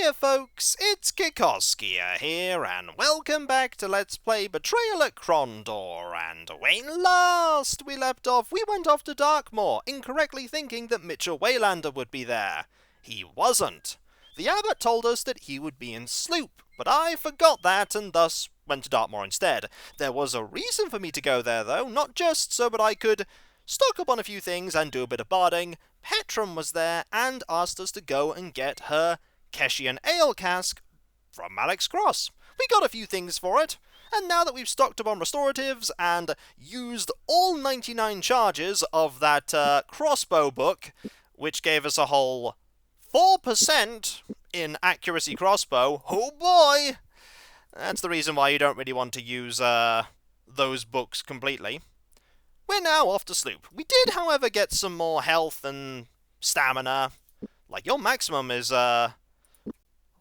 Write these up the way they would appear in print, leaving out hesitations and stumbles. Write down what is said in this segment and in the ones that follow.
Hiya folks, it's Kikoskia here, and welcome back to Let's Play Betrayal at Krondor, and when last we left off, we went off to Darkmoor, incorrectly thinking that Mitchell Waylander would be there. He wasn't. The abbot told us that he would be in Sloop, but I forgot that and thus went to Darkmoor instead. There was a reason for me to go there though, not just so that I could stock up on a few things and do a bit of barding. Petrum was there and asked us to go and get her Keshian ale cask from Malac's Cross. We got a few things for it, and now that we've stocked up on restoratives and used all 99 charges of that crossbow book, which gave us a whole 4% in accuracy crossbow, oh boy! That's the reason why you don't really want to use those books completely. We're now off to Sloop. We did, however, get some more health and stamina. Like, your maximum is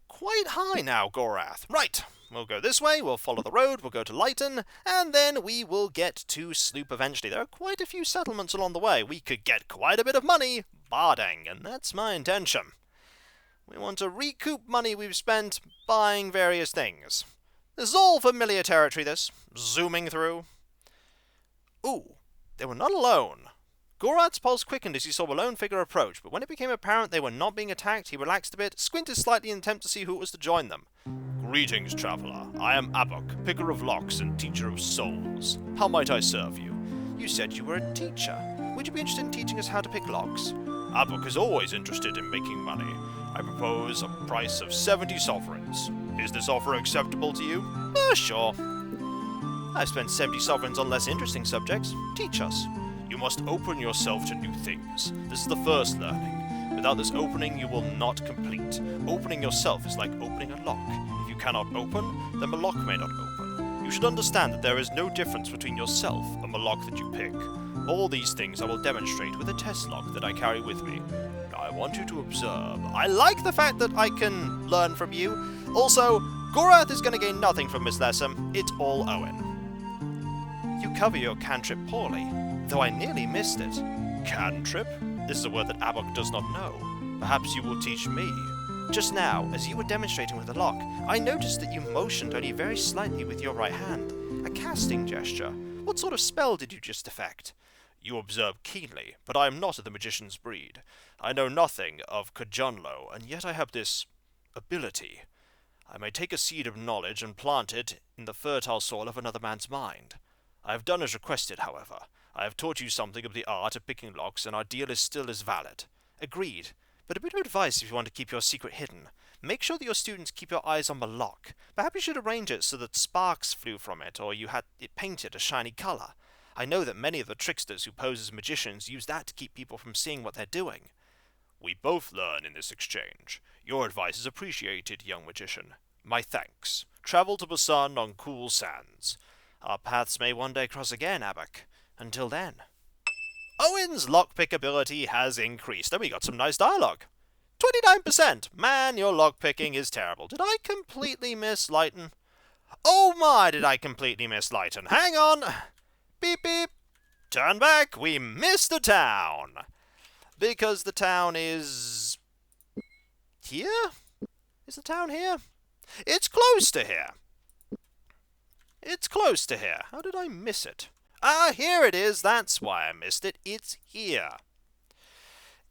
quite high now, Gorath. Right, we'll go this way, we'll follow the road, we'll go to Lighton, and then we will get to Sloop eventually. There are quite a few settlements along the way. We could get quite a bit of money barding, and that's my intention. We want to recoup money we've spent buying various things. This is all familiar territory, this. Zooming through. Ooh, they were not alone. Gorath's pulse quickened as he saw a lone figure approach, but when it became apparent they were not being attacked, he relaxed a bit, squinted slightly in an attempt to see who it was to join them. Greetings, traveller. I am Abbok, picker of locks and teacher of souls. How might I serve you? You said you were a teacher. Would you be interested in teaching us how to pick locks? Abbok is always interested in making money. I propose a price of 70 sovereigns. Is this offer acceptable to you? Sure. I've spent 70 sovereigns on less interesting subjects. Teach us. You must open yourself to new things. This is the first learning. Without this opening, you will not complete. Opening yourself is like opening a lock. If you cannot open, then the lock may not open. You should understand that there is no difference between yourself and the lock that you pick. All these things I will demonstrate with a test lock that I carry with me. I want you to observe. I like the fact that I can learn from you. Also, Gorath is going to gain nothing from this lesson. It's all Owyn. You cover your cantrip poorly, though I nearly missed it. Cantrip? This is a word that Abbok does not know. Perhaps you will teach me. Just now, as you were demonstrating with the lock, I noticed that you motioned only very slightly with your right hand. A casting gesture. What sort of spell did you just effect? You observe keenly, but I am not of the magician's breed. I know nothing of Kajunlo, and yet I have this ability. I may take a seed of knowledge and plant it in the fertile soil of another man's mind. I have done as requested, however. I have taught you something of the art of picking locks, and our deal is still as valid. Agreed. But a bit of advice if you want to keep your secret hidden. Make sure that your students keep your eyes on the lock. Perhaps you should arrange it so that sparks flew from it, or you had it painted a shiny colour. I know that many of the tricksters who pose as magicians use that to keep people from seeing what they're doing. We both learn in this exchange. Your advice is appreciated, young magician. My thanks. Travel to the sun on cool sands. Our paths may one day cross again, Abbok. Until then. Owyn's lockpick ability has increased, and we got some nice dialogue. 29%! Man, your lockpicking is terrible. Did I completely miss Lighton? Oh my, did I completely miss Lighton. Hang on! Beep beep! Turn back, we missed the town! Because the town is... here? Is the town here? It's close to here! It's close to here. How did I miss it? Ah, here it is. That's why I missed it. It's here.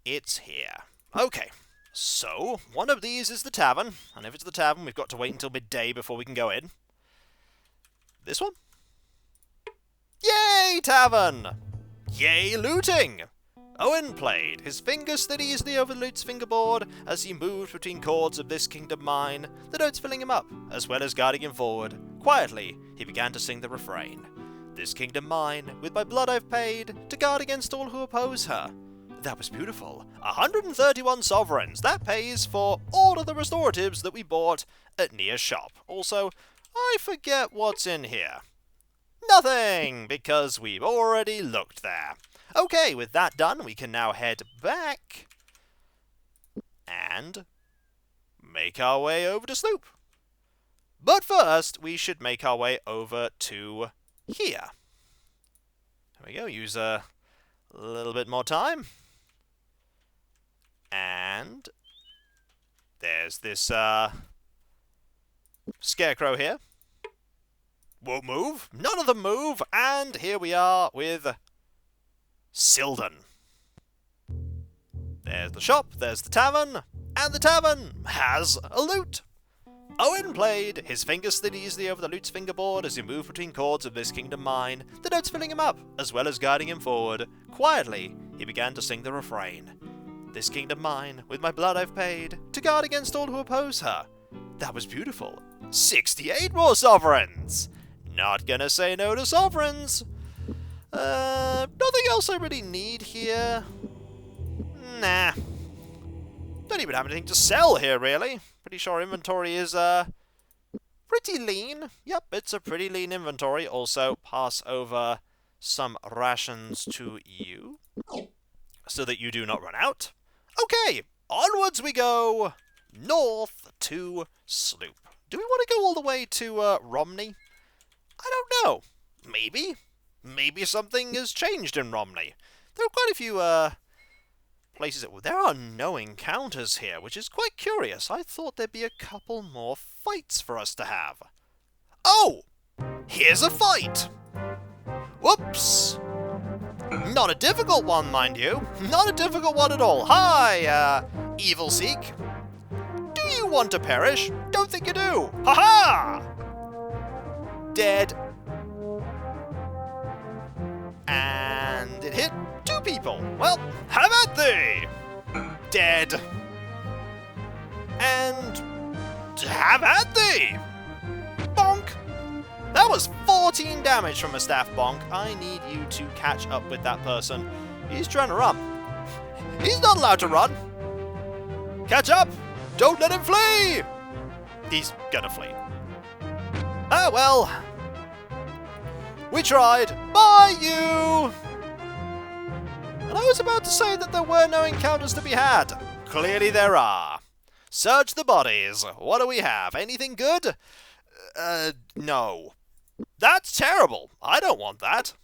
It's here. Okay. So, one of these is the tavern. And if it's the tavern, we've got to wait until midday before we can go in. This one? Yay, tavern! Yay, looting! Owyn played. His fingers slid easily over Lute's fingerboard as he moved between chords of This Kingdom Mine, the notes filling him up, as well as guiding him forward. Quietly, he began to sing the refrain. This kingdom mine, with my blood I've paid, to guard against all who oppose her. That was beautiful. 131 sovereigns. That pays for all of the restoratives that we bought at Nia's shop. Also, I forget what's in here. Nothing, because we've already looked there. Okay, with that done, we can now head back and make our way over to Sloop. But first, we should make our way over to here. There we go, use a little bit more time. And There's this, scarecrow here. Won't move. None of them move. And here we are with Sildon. There's the shop, there's the tavern, and the tavern has a lute. Owyn played, his fingers slid easily over the lute's fingerboard as he moved between chords of this kingdom mine, the notes filling him up, as well as guiding him forward. Quietly, he began to sing the refrain. This kingdom mine, with my blood I've paid, to guard against all who oppose her. That was beautiful. 68 more sovereigns! Not gonna say no to sovereigns. Nothing else I really need here. Nah. Don't even have anything to sell here, really. Pretty sure inventory is, pretty lean. Yep, it's a pretty lean inventory. Also, pass over some rations to you, so that you do not run out. Okay, onwards we go. North to Sloop. Do we want to go all the way to, Romney? I don't know. Maybe. Maybe something has changed in Romney. There are quite a few, places that... There are no encounters here, which is quite curious. I thought there'd be a couple more fights for us to have. Oh! Here's a fight! Whoops! Not a difficult one, mind you. Not a difficult one at all. Hi, Evil Seek. Do you want to perish? Don't think you do. Ha-ha! Dead. And it hit 2 people. Well, have at thee! Dead. And have at thee! Bonk! That was 14 damage from a staff bonk. I need you to catch up with that person. He's trying to run. He's not allowed to run. Catch up! Don't let him flee! He's gonna flee. Ah, well. We tried. Bye, you! And I was about to say that there were no encounters to be had. Clearly there are. Search the bodies. What do we have? Anything good? No. That's terrible. I don't want that.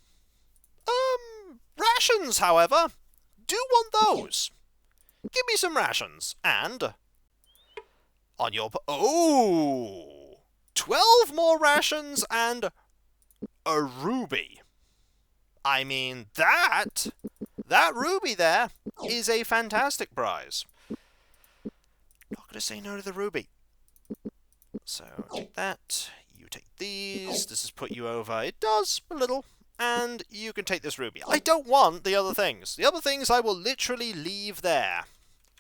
Rations, however. Do want those. Give me some rations. And... on your... Oh! 12 more rations and... a ruby. I mean, that ruby there is a fantastic prize. Not going to say no to the ruby. So, take that. You take these. This has put you over. It does, a little. And you can take this ruby. I don't want the other things. The other things I will literally leave there.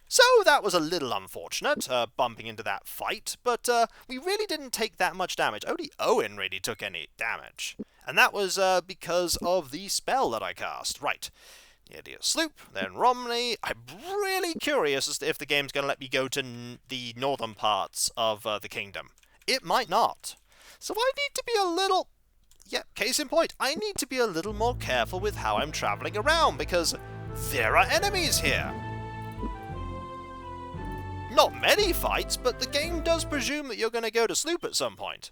So that was a little unfortunate, bumping into that fight, but we really didn't take that much damage. Only Owyn really took any damage. And that was because of the spell that I cast. Right. Idiot Sloop, then Romney. I'm really curious as to if the game's going to let me go to the northern parts of the kingdom. It might not. So I need to be a little... yeah, case in point, I need to be a little more careful with how I'm travelling around, because there are enemies here. Not many fights, but the game does presume that you're going to go to Sloop at some point.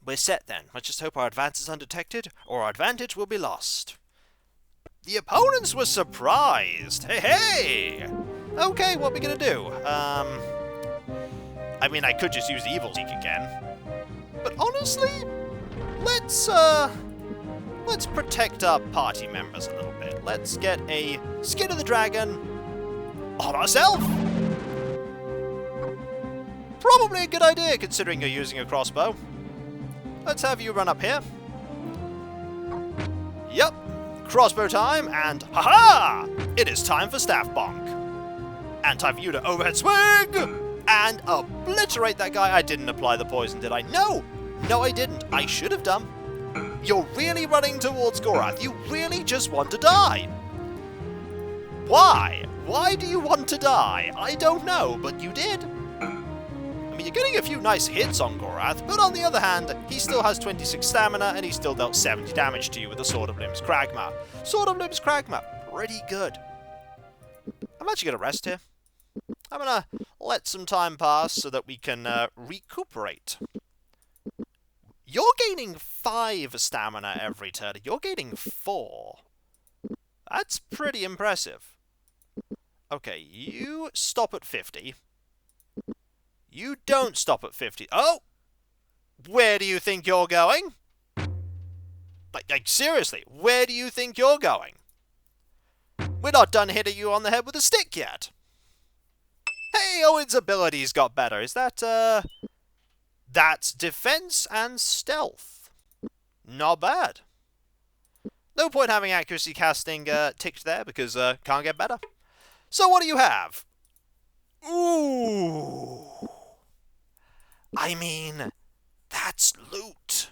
We're set then. Let's just hope our advance is undetected, or our advantage will be lost. The opponents were surprised. Hey, hey! Okay, what are we going to do? I mean, I could just use Evil Seek again. But honestly, let's protect our party members a little bit. Let's get a Skin of the Dragon on ourselves. Probably a good idea, considering you're using a crossbow. Let's have you run up here. Yep. Crossbow time, and ha-ha! It is time for Staff Bonk. And time for you to overhead swing! And obliterate that guy. I didn't apply the poison, did I? No! No, I didn't. I should have done. You're really running towards Gorath. You really just want to die. Why? Why do you want to die? I don't know, but you did. I mean, you're getting a few nice hits on Gorath, but on the other hand, he still has 26 stamina, and he still dealt 70 damage to you with a Sword of Limbs Kragma. Sword of Limbs Kragma, pretty good. I'm actually going to rest here. I'm going to let some time pass so that we can recuperate. You're gaining 5 stamina every turn. You're gaining 4. That's pretty impressive. Okay, you stop at 50. You don't stop at 50. Oh! Where do you think you're going? Like seriously, where do you think you're going? We're not done hitting you on the head with a stick yet. Hey, Owyn's abilities got better. Is that, That's defense and stealth. Not bad. No point having accuracy casting ticked there, because can't get better. So what do you have? Ooh. I mean, that's loot.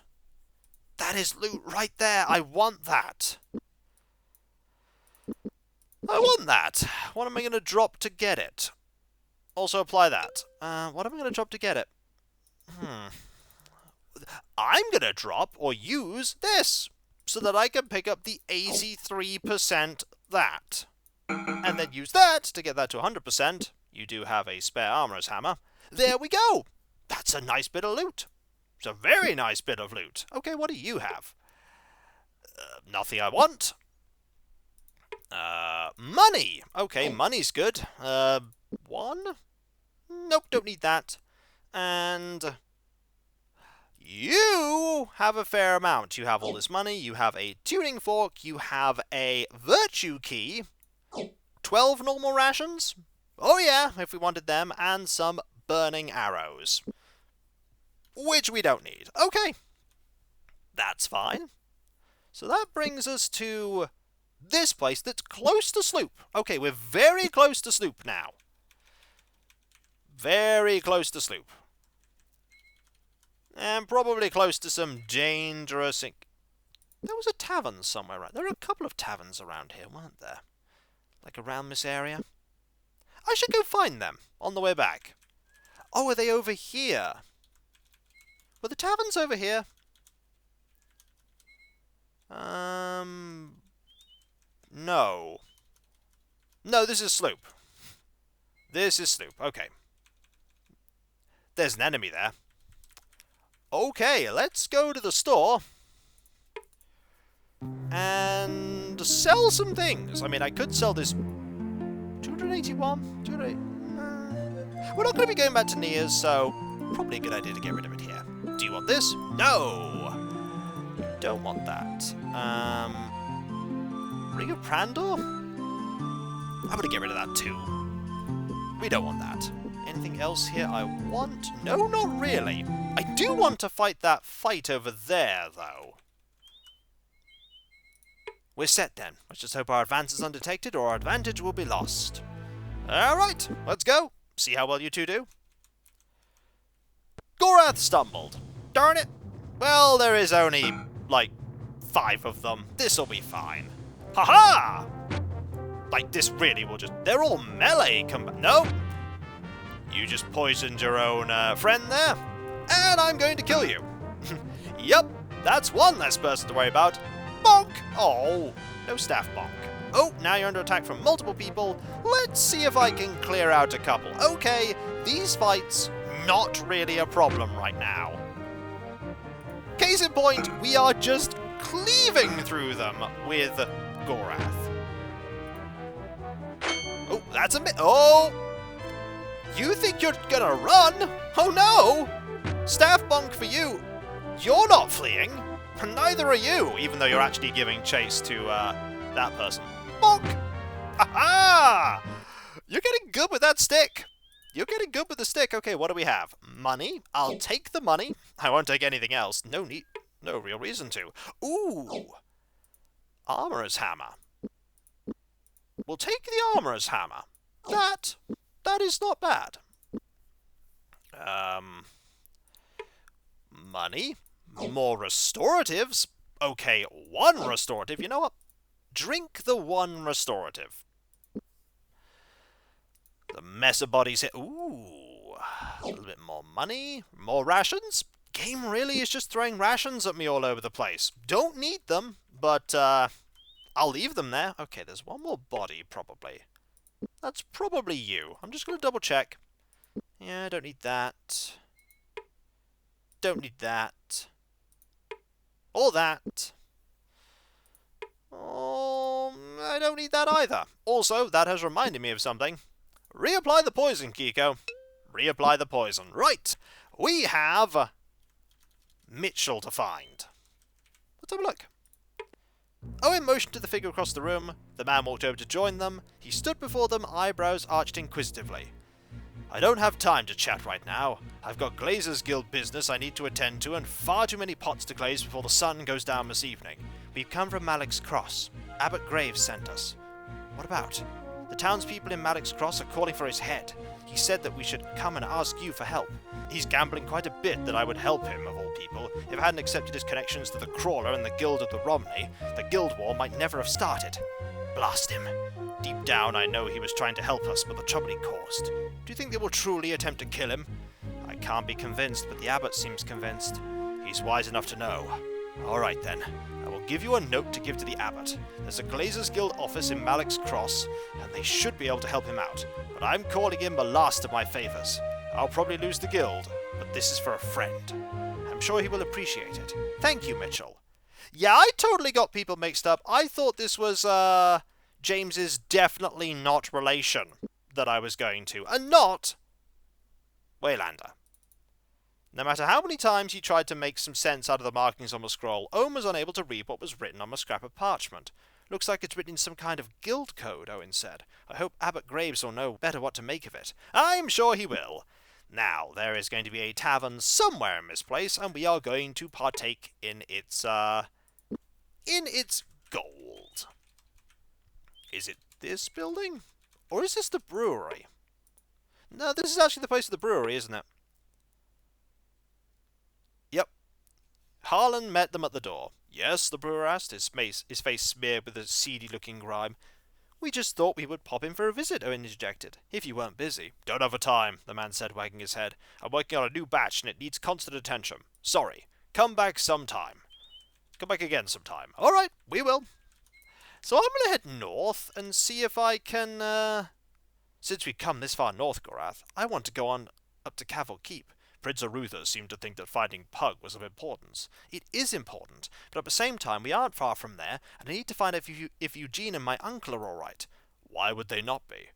That is loot right there. I want that. I want that. What am I going to drop to get it? Also apply that. What am I going to drop to get it? I'm going to drop or use this, so that I can pick up the 83% that. And then use that to get that to 100%. You do have a spare armorer's hammer. There we go! That's a nice bit of loot. It's a very nice bit of loot. Okay, what do you have? Nothing I want. Money! Okay, money's good. One? Nope, don't need that. And you have a fair amount. You have all this money, you have a tuning fork, you have a virtue key, 12 normal rations, oh yeah, if we wanted them, and some burning arrows. Which we don't need. Okay. That's fine. So that brings us to this place that's close to Sloop. Okay, we're very close to Sloop now. Very close to Sloop. And probably close to some dangerous... There was a tavern somewhere around. There are a couple of taverns around here, weren't there? Like around this area. I should go find them on the way back. Oh, are they over here? Were the taverns over here? No. No, this is Sloop. This is Sloop, okay. There's an enemy there. Okay, let's go to the store and sell some things. I mean, I could sell this 281. 280. We're not going to be going back to Nia's, so probably a good idea to get rid of it here. Do you want this? No! Don't want that. Ring of Krondor? I'm going to get rid of that too. We don't want that. Anything else here I want? No, not really. I do want to fight that fight over there, though. We're set then. Let's just hope our advance is undetected or our advantage will be lost. Alright, let's go. See how well you two do. Gorath stumbled. Darn it. Well, there is only, like, 5 of them. This'll be fine. Haha! Like, this really will just... They're all melee combat. No! You just poisoned your own friend there. And I'm going to kill you. Yep, that's one less person to worry about. Bonk! Oh, no staff bonk. Oh, now you're under attack from multiple people. Let's see if I can clear out a couple. Okay, these fights, not really a problem right now. Case in point, we are just cleaving through them with Gorath. Oh, that's a bit... Oh! You think you're gonna run? Oh no! Staff bonk for you. You're not fleeing. Neither are you, even though you're actually giving chase to that person. Bonk! Aha! You're getting good with that stick. You're getting good with the stick. Okay, what do we have? Money. I'll take the money. I won't take anything else. No need. No real reason to. Ooh! Armorer's hammer. We'll take the armorer's hammer. That is not bad. Money. More restoratives. Okay, 1 restorative. You know what? Drink the 1 restorative. The mess of bodies here. Ooh. A little bit more money. More rations. Game really is just throwing rations at me all over the place. Don't need them, but I'll leave them there. Okay, there's 1 more body, probably. That's probably you. I'm just going to double check. Yeah, I don't need that. Don't need that. Or that. Oh, I don't need that either. Also, that has reminded me of something. Reapply the poison, Kiko. Reapply the poison. Right. We have Mitchell to find. Let's have a look. Owyn motioned to the figure across the room. The man walked over to join them. He stood before them, eyebrows arched inquisitively. I don't have time to chat right now. I've got Glazer's Guild business I need to attend to and far too many pots to glaze before the sun goes down this evening. We've come from Malac's Cross. Abbot Graves sent us. What about? The townspeople in Malac's Cross are calling for his head. He said that we should come and ask you for help. He's gambling quite a bit that I would help him, of all people. If I hadn't accepted his connections to the Crawler and the Guild of the Romney, the Guild War might never have started. Blast him. Deep down, I know he was trying to help us, but the trouble he caused. Do you think they will truly attempt to kill him? I can't be convinced, but the abbot seems convinced. He's wise enough to know. All right, then. I will give you a note to give to the abbot. There's a Glazer's Guild office in Malac's Cross, and they should be able to help him out. But I'm calling in the last of my favours. I'll probably lose the guild, but this is for a friend. I'm sure he will appreciate it. Thank you, Mitchell. Yeah, I totally got people mixed up. I thought this was, James's definitely not relation that I was going to, and not Waylander. No matter how many times he tried to make some sense out of the markings on the scroll, Owen was unable to read what was written on the scrap of parchment. Looks like it's written in some kind of guild code, Owen said. I hope Abbot Graves will know better what to make of it. I'm sure he will. Now, there is going to be a tavern somewhere in this place, and we are going to partake in its gold. Is it this building? Or is this the brewery? No, this is actually the place of the brewery, isn't it? Yep. Harlan met them at the door. Yes, the brewer asked, his face smeared with a seedy-looking grime. We just thought we would pop in for a visit, Owen interjected. If you weren't busy. Don't have a time, the man said, wagging his head. I'm working on a new batch and it needs constant attention. Sorry. Come back sometime. Come back again sometime. All right, we will. So I'm going to head north and see if I can, Since we've come this far north, Gorath, I want to go on up to Cavall Keep. Prince Arutha seemed to think that finding Pug was of importance. It is important, but at the same time we aren't far from there, and I need to find out if Eugene and my uncle are all right. Why would they not be?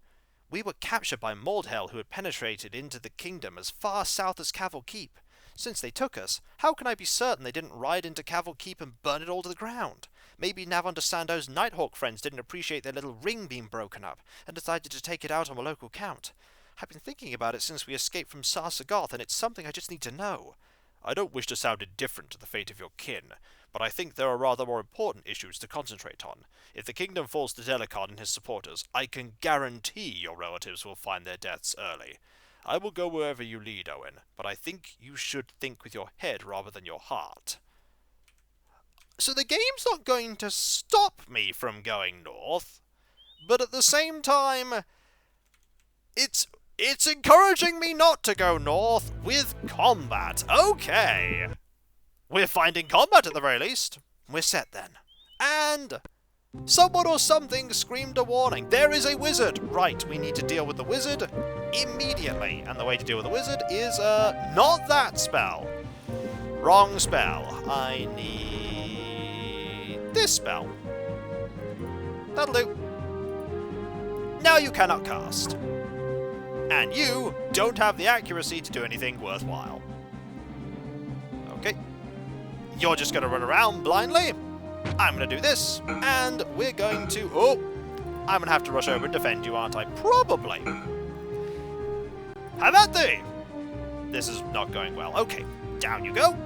We were captured by Moldhell, who had penetrated into the kingdom as far south as Cavall Keep. Since they took us, how can I be certain they didn't ride into Cavall Keep and burn it all to the ground? Maybe Navon de Sando's Nighthawk friends didn't appreciate their little ring being broken up, and decided to take it out on the local count. I've been thinking about it since we escaped from Sarsagoth, and it's something I just need to know. I don't wish to sound indifferent to the fate of your kin, but I think there are rather more important issues to concentrate on. If the kingdom falls to Delicon and his supporters, I can guarantee your relatives will find their deaths early. I will go wherever you lead, Owen, but I think you should think with your head rather than your heart. So the game's not going to stop me from going north, but at the same time, it's encouraging me not to go north with combat. Okay. We're finding combat at the very least. We're set then. And someone or something screamed a warning. There is a wizard. Right, we need to deal with the wizard immediately. And the way to deal with the wizard is, not that spell. Wrong spell. I need this spell. That'll do. Now you cannot cast. And you don't have the accuracy to do anything worthwhile. Okay. You're just going to run around blindly. I'm going to do this. And we're going to... Oh! I'm going to have to rush over and defend you, aren't I? Probably. How about thee? This is not going well. Okay. Down you go.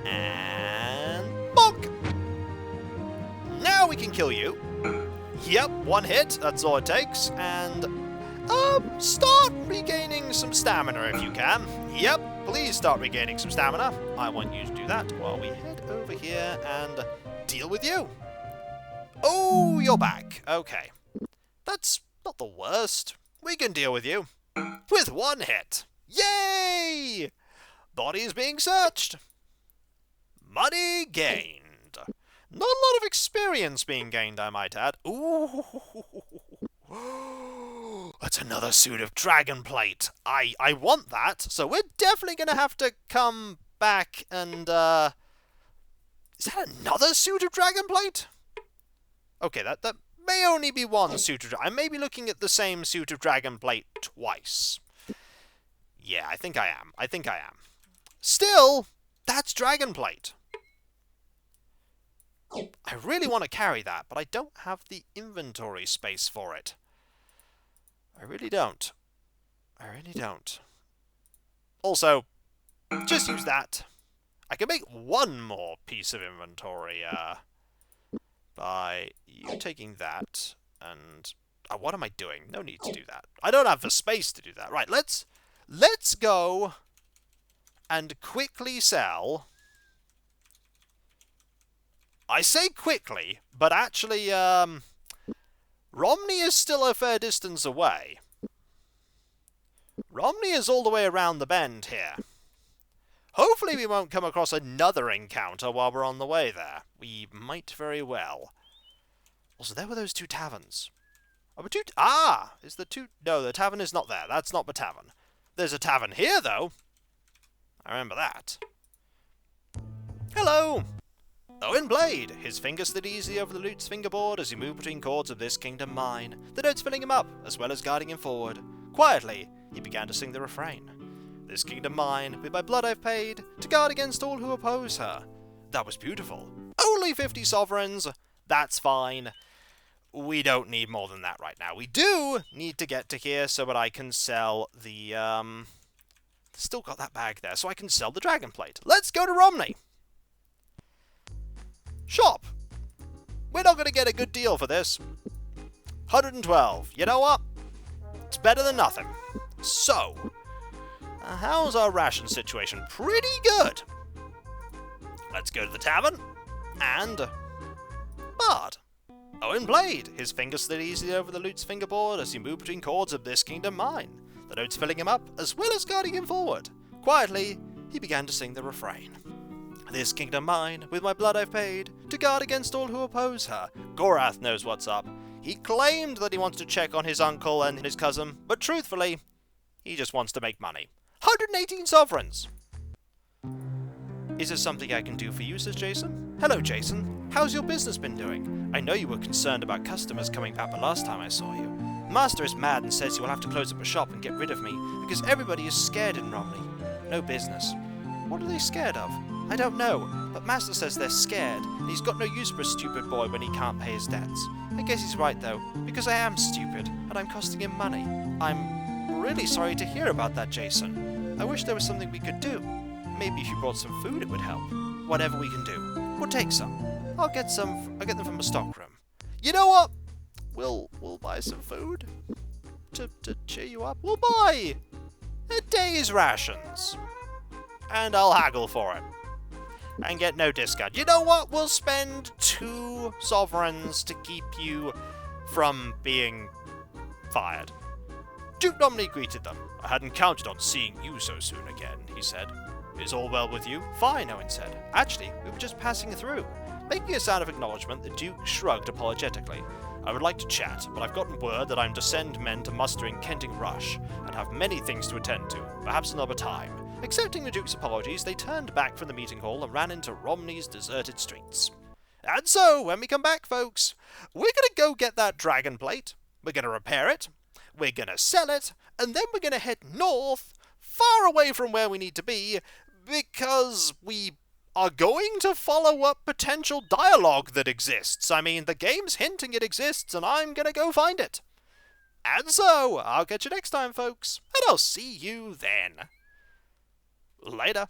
And... bonk! Now we can kill you. Yep, one hit. That's all it takes. And... start regaining some stamina if you can. Yep, please start regaining some stamina. I want you to do that while we head over here and deal with you. Oh, you're back. Okay. That's not the worst. We can deal with you. With one hit. Yay! Body is being searched. Money gained. Not a lot of experience being gained, I might add. Ooh. That's another suit of dragon plate. I want that, so we're definitely going to have to come back and, Is that another suit of dragon plate? Okay, that may only be one suit of... I may be looking at the same suit of dragon plate twice. Yeah, I think I am. Still, that's dragon plate. I really want to carry that, but I don't have the inventory space for it. I really don't. Also, just use that. I can make one more piece of inventory, by you taking that, and... Oh, what am I doing? No need to do that. I don't have the space to do that. Right, let's go and quickly sell... I say quickly, but actually, Romney is still a fair distance away. Romney is all the way around the bend here. Hopefully we won't come across another encounter while we're on the way there. We might very well. Also, there were those two taverns. Is the two... No, the tavern is not there. That's not the tavern. There's a tavern here, though. I remember that. Hello! Owyn Blade. His fingers slid easily over the lute's fingerboard as he moved between chords of This Kingdom Mine, the notes filling him up, as well as guiding him forward. Quietly, he began to sing the refrain. This kingdom mine, with my blood I've paid, to guard against all who oppose her. That was beautiful. Only 50 sovereigns. That's fine. We don't need more than that right now. We do need to get to here so that I can sell the, Still got that bag there, so I can sell the dragon plate. Let's go to Romney. Shop. We're not going to get a good deal for this. 112. You know what? It's better than nothing. So, how's our ration situation? Pretty good. Let's go to the tavern. And... Bard. Owyn Blade. His fingers slid easily over the lute's fingerboard as he moved between chords of This Kingdom Mine, the notes filling him up, as well as guiding him forward. Quietly, he began to sing the refrain. This kingdom mine, with my blood I've paid, to guard against all who oppose her. Gorath knows what's up. He claimed that he wants to check on his uncle and his cousin, but truthfully, he just wants to make money. 118 sovereigns! Is there something I can do for you, says Jason? Hello, Jason. How's your business been doing? I know you were concerned about customers coming back the last time I saw you. Master is mad and says you will have to close up a shop and get rid of me, because everybody is scared in Romney. No business. What are they scared of? I don't know, but Master says they're scared, and he's got no use for a stupid boy when he can't pay his debts. I guess he's right, though, because I am stupid, and I'm costing him money. I'm really sorry to hear about that, Jason. I wish there was something we could do. Maybe if you brought some food, it would help. Whatever we can do. We'll take some. I'll get them from the stockroom. You know what? We'll buy some food to cheer you up. We'll buy a day's rations, and I'll haggle for it. And get no discount. You know what? We'll spend 2 sovereigns to keep you from being fired. Duke Romney greeted them. I hadn't counted on seeing you so soon again, he said. Is all well with you? Fine, Owyn said. Actually, we were just passing through. Making a sound of acknowledgement, the Duke shrugged apologetically. I would like to chat, but I've gotten word that I'm to send men to muster in Kenting Rush, and have many things to attend to, perhaps another time. Accepting the Duke's apologies, they turned back from the meeting hall and ran into Romney's deserted streets. And so, when we come back, folks, we're going to go get that dragon plate, we're going to repair it, we're going to sell it, and then we're going to head north, far away from where we need to be, because we are going to follow up potential dialogue that exists. I mean, the game's hinting it exists, and I'm going to go find it. And so, I'll catch you next time, folks, and I'll see you then. Later.